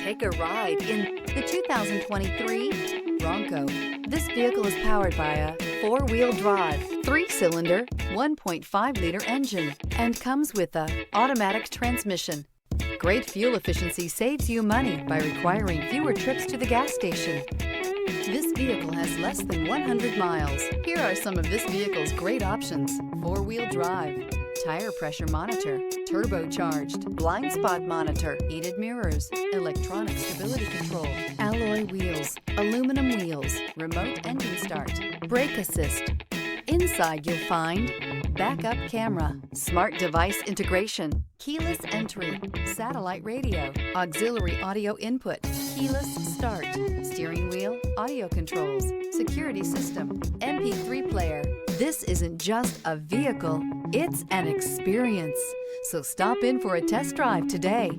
Take a ride in the 2023 Bronco. This vehicle is powered by a 4-wheel drive, 3-cylinder, 1.5-liter engine, and comes with a automatic transmission. Great fuel efficiency saves you money by requiring fewer trips to the gas station. This vehicle has less than 100 miles. Here are some of this vehicle's great options: 4-wheel drive, tire pressure monitor, turbocharged, blind spot monitor, heated mirrors, electronic stability control, alloy wheels, aluminum wheels, remote engine start, brake assist. Inside you'll find backup camera, smart device integration, keyless entry, satellite radio, auxiliary audio input, keyless start, steering wheel audio controls, security system, MP3 player. This isn't just a vehicle, it's an experience. So stop in for a test drive today.